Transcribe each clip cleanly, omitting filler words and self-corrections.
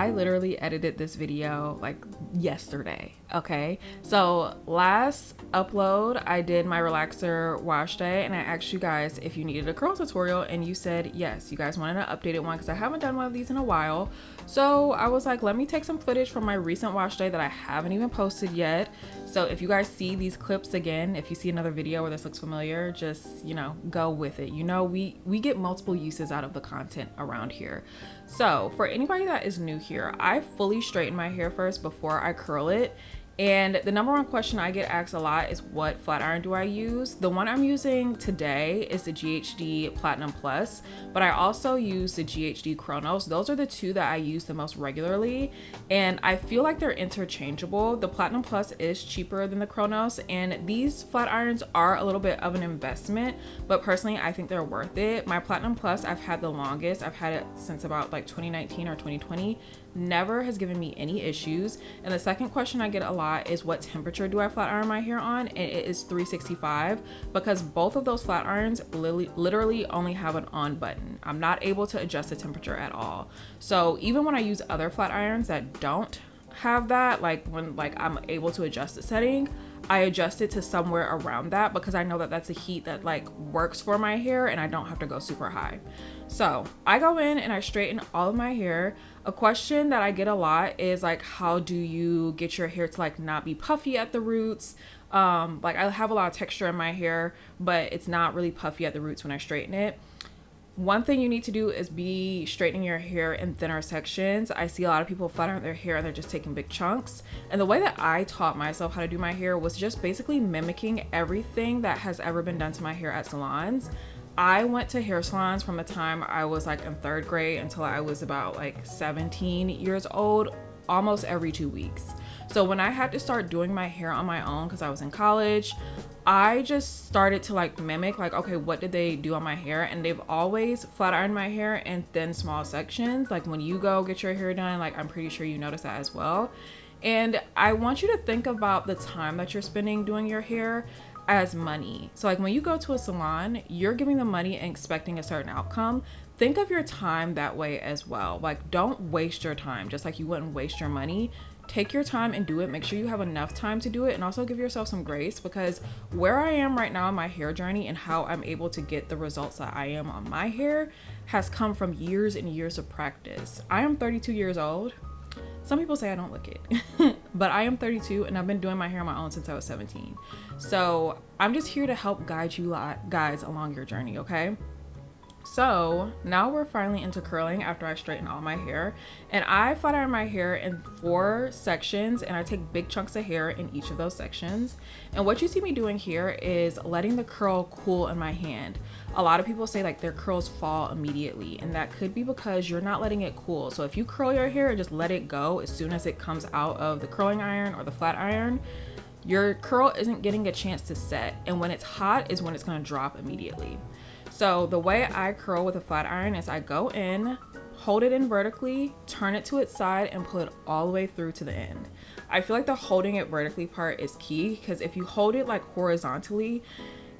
I literally edited this video like yesterday, okay? So last upload, I did my relaxer wash day and I asked you guys if you needed a curl tutorial and you said yes. You guys wanted an updated one because I haven't done one of these in a while. So I was like, let me take some footage from my recent wash day that I haven't even posted yet. So if you guys see these clips again, if you see another video where this looks familiar, just, you know, go with it. You know, we get multiple uses out of the content around here. So for anybody that is new here, I fully straighten my hair first before I curl it. And the number one question I get asked a lot is what flat iron do I use? The one I'm using today is the GHD Platinum Plus, but I also use the GHD Chronos. Those are the two that I use the most regularly, and I feel like they're interchangeable. The Platinum Plus is cheaper than the Chronos, and these flat irons are a little bit of an investment, but personally I think they're worth it. My Platinum Plus I've had the longest. I've had it since about like 2019 or 2020. Never has given me any issues. And the second question I get a lot is what temperature do I flat iron my hair on? And it is 365, because both of those flat irons literally only have an on button. I'm not able to adjust the temperature at all. So even when I use other flat irons that don't have that, like when I'm able to adjust the setting, I adjust it to somewhere around that because I know that that's a heat that like works for my hair and I don't have to go super high. So I go in and I straighten all of my hair. A question that I get a lot is like, how do you get your hair to like not be puffy at the roots? Like I have a lot of texture in my hair, but it's not really puffy at the roots when I straighten it. One thing you need to do is be straightening your hair in thinner sections. I see a lot of people flat iron their hair and they're just taking big chunks. And the way that I taught myself how to do my hair was just basically mimicking everything that has ever been done to my hair at salons. I went to hair salons from the time I was like in 3rd grade until I was about like 17 years old, almost every 2 weeks. So when I had to start doing my hair on my own because I was in college, I just started to like mimic like, okay, what did they do on my hair? And they've always flat ironed my hair in thin, small sections. Like when you go get your hair done, like I'm pretty sure you notice that as well. And I want you to think about the time that you're spending doing your hair as money. So like when you go to a salon, you're giving them money and expecting a certain outcome. Think of your time that way as well. Like don't waste your time, just like you wouldn't waste your money. Take your time and do it. Make sure you have enough time to do it, and also give yourself some grace, because where I am right now in my hair journey and how I'm able to get the results that I am on my hair has come from years and years of practice. I am 32 years old. Some people say I don't look it, but I am 32 and I've been doing my hair on my own since I was 17. So I'm just here to help guide you guys along your journey, okay? So now we're finally into curling after I straighten all my hair, and I flat iron my hair in 4 sections, and I take big chunks of hair in each of those sections. And what you see me doing here is letting the curl cool in my hand. A lot of people say like their curls fall immediately, and that could be because you're not letting it cool. So if you curl your hair and just let it go as soon as it comes out of the curling iron or the flat iron, your curl isn't getting a chance to set, and when it's hot is when it's going to drop immediately. So the way I curl with a flat iron is I go in, hold it in vertically, turn it to its side, and pull it all the way through to the end. I feel like the holding it vertically part is key, because if you hold it like horizontally,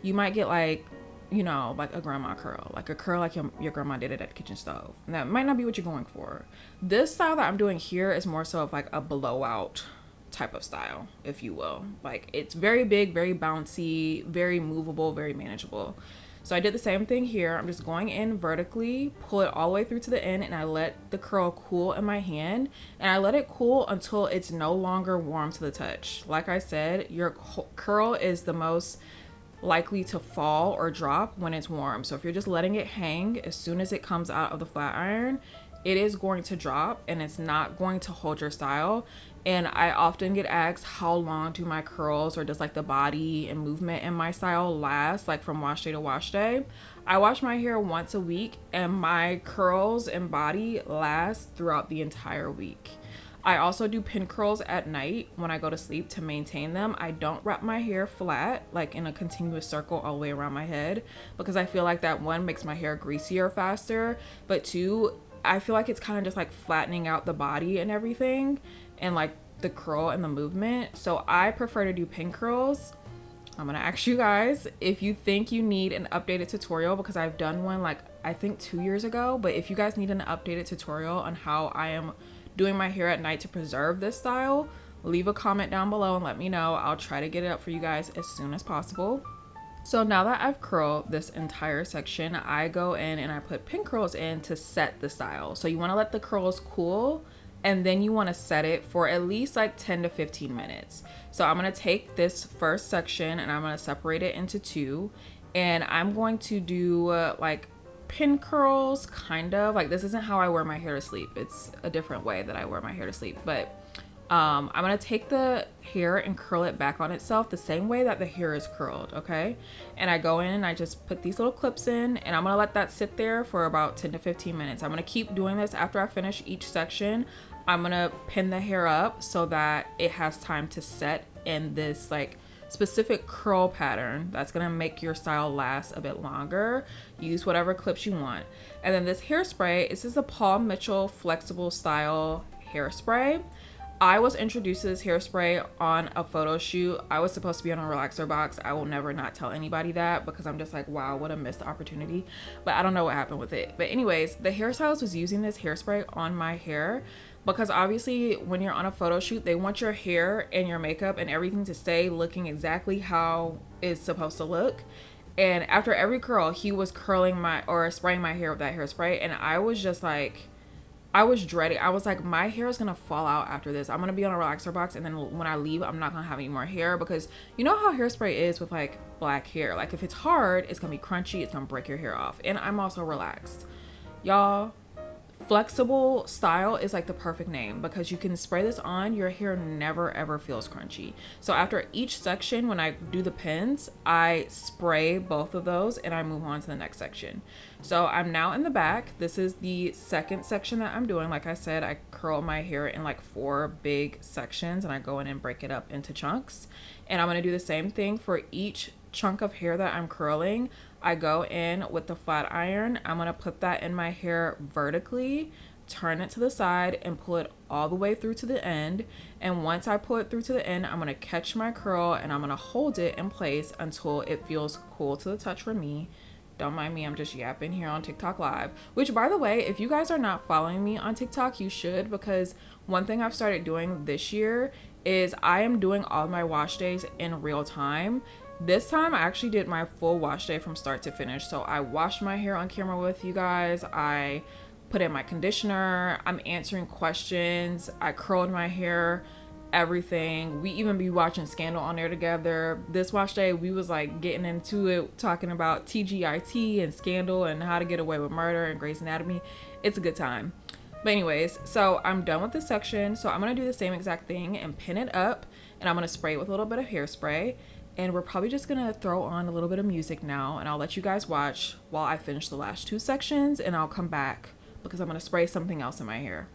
you might get like, you know, like a grandma curl, like a curl like your grandma did it at the kitchen stove. And that might not be what you're going for. This style that I'm doing here is more so of like a blowout type of style, if you will. Like it's very big, very bouncy, very movable, very manageable. So I did the same thing here. I'm just going in vertically, pull it all the way through to the end, and I let the curl cool in my hand, and I let it cool until it's no longer warm to the touch. Like I said, your curl is the most likely to fall or drop when it's warm. So if you're just letting it hang, as soon as it comes out of the flat iron, it is going to drop and it's not going to hold your style. And I often get asked, how long do my curls or does like the body and movement in my style last, like from wash day to wash day? I wash my hair once a week, and my curls and body last throughout the entire week. I also do pin curls at night when I go to sleep to maintain them. I don't wrap my hair flat, like in a continuous circle all the way around my head, because I feel like that, one, makes my hair greasier faster, but 2, I feel like it's kind of just like flattening out the body and everything, and like the curl and the movement. So I prefer to do pin curls. I'm gonna ask you guys if you think you need an updated tutorial, because I've done one like I think 2 years ago, but if you guys need an updated tutorial on how I am doing my hair at night to preserve this style, leave a comment down below and let me know. I'll try to get it up for you guys as soon as possible. So now that I've curled this entire section, I go in and I put pin curls in to set the style. So you want to let the curls cool, and then you want to set it for at least like 10 to 15 minutes. So I'm going to take this first section and I'm going to separate it into two, and I'm going to do like pin curls, kind of like, this isn't how I wear my hair to sleep. It's a different way that I wear my hair to sleep, but I'm gonna take the hair and curl it back on itself the same way that the hair is curled, okay? And I go in and I just put these little clips in, and I'm gonna let that sit there for about 10 to 15 minutes. I'm gonna keep doing this after I finish each section. I'm gonna pin the hair up so that it has time to set in this like specific curl pattern that's gonna make your style last a bit longer. Use whatever clips you want. And then this hairspray, this is a Paul Mitchell flexible style hairspray. I was introduced to this hairspray on a photo shoot. I was supposed to be on a relaxer box. I will never not tell anybody that, because I'm just like, wow, what a missed opportunity. But I don't know what happened with it. But anyways, the hairstylist was using this hairspray on my hair because obviously when you're on a photo shoot, they want your hair and your makeup and everything to stay looking exactly how it's supposed to look. And after every curl, he was curling my, or spraying my hair with that hairspray. And I was just like, I was dreading. I was like, my hair is gonna fall out after this. I'm gonna be on a relaxer box, and then when I leave, I'm not gonna have any more hair, because you know how hairspray is with like black hair. Like if it's hard, it's gonna be crunchy, it's gonna break your hair off. And I'm also relaxed. Y'all, flexible style is like the perfect name, because you can spray this on, your hair never ever feels crunchy. So after each section, when I do the pins, I spray both of those and I move on to the next section. So I'm now in the back. This is the second section that I'm doing. Like I said, I curl my hair in like 4 big sections, and I go in and break it up into chunks. And I'm going to do the same thing for each chunk of hair that I'm curling. I go in with the flat iron. I'm going to put that in my hair vertically, turn it to the side, and pull it all the way through to the end. And once I pull it through to the end, I'm going to catch my curl and I'm going to hold it in place until it feels cool to the touch for me. Don't mind me, I'm just yapping here on TikTok Live. Which, by the way, if you guys are not following me on TikTok, you should, because one thing I've started doing this year is I am doing all my wash days in real time. This time I actually did my full wash day from start to finish. So I washed my hair on camera with you guys. I put in my conditioner. I'm answering questions. I curled my hair, everything. We even be watching Scandal on there together. This wash day, we was like getting into it, talking about TGIT and Scandal and How to Get Away with Murder and Grey's Anatomy. It's a good time. But anyways, so I'm done with this section. So I'm going to do the same exact thing and pin it up, and I'm going to spray it with a little bit of hairspray. And we're probably just going to throw on a little bit of music now, and I'll let you guys watch while I finish the last 2 sections, and I'll come back because I'm going to spray something else in my hair.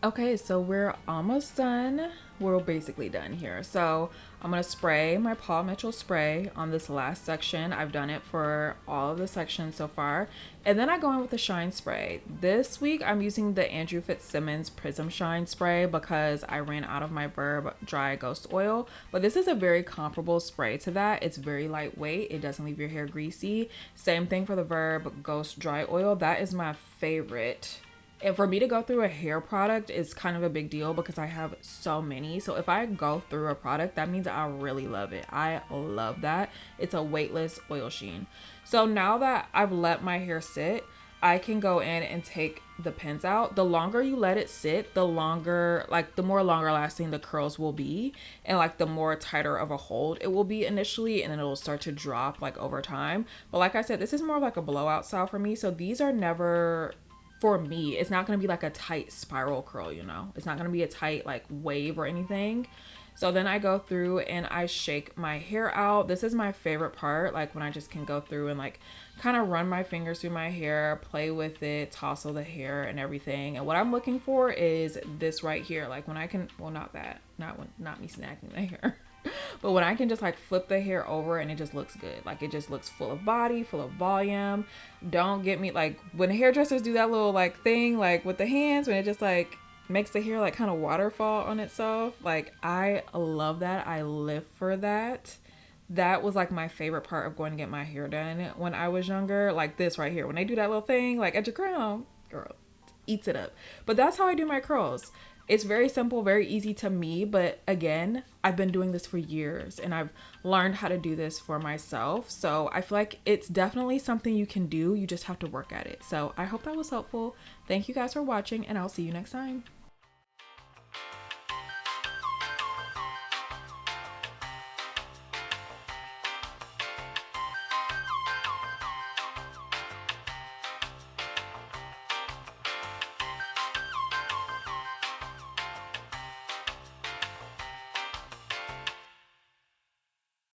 Okay, so we're almost done. We're basically done here. So I'm gonna spray my Paul Mitchell spray on this last section. I've done it for all of the sections so far. And then I go in with the shine spray. This week I'm using the Andrew Fitzsimmons Prism Shine Spray because I ran out of my Verb Dry Ghost Oil. But this is a very comparable spray to that. It's very lightweight. It doesn't leave your hair greasy. Same thing for the Verb Ghost Dry Oil. That is my favorite. And for me to go through a hair product is kind of a big deal because I have so many. So if I go through a product, that means I really love it. I love that. It's a weightless oil sheen. So now that I've let my hair sit, I can go in and take the pins out. The longer you let it sit, the longer, like the more longer lasting the curls will be, and like the more tighter of a hold it will be initially, and then it'll start to drop like over time. But like I said, this is more like a blowout style for me. So these are never, for me, it's not going to be like a tight spiral curl, you know? It's not going to be a tight like wave or anything. So then I go through and I shake my hair out. This is my favorite part, like when I just can go through and like kind of run my fingers through my hair, play with it, tousle the hair and everything. And what I'm looking for is this right here. Like when I can, well, not that, not me snagging the hair. But when I can just like flip the hair over and it just looks good. Like it just looks full of body, full of volume. Don't get me like when hairdressers do that little like thing like with the hands when it just like makes the hair like kind of waterfall on itself. Like I love that. I live for that. That was like my favorite part of going to get my hair done when I was younger. Like this right here. When they do that little thing like at your crown, girl, eats it up. But that's how I do my curls. It's very simple, very easy to me, but again, I've been doing this for years and I've learned how to do this for myself. So I feel like it's definitely something you can do. You just have to work at it. So I hope that was helpful. Thank you guys for watching and I'll see you next time.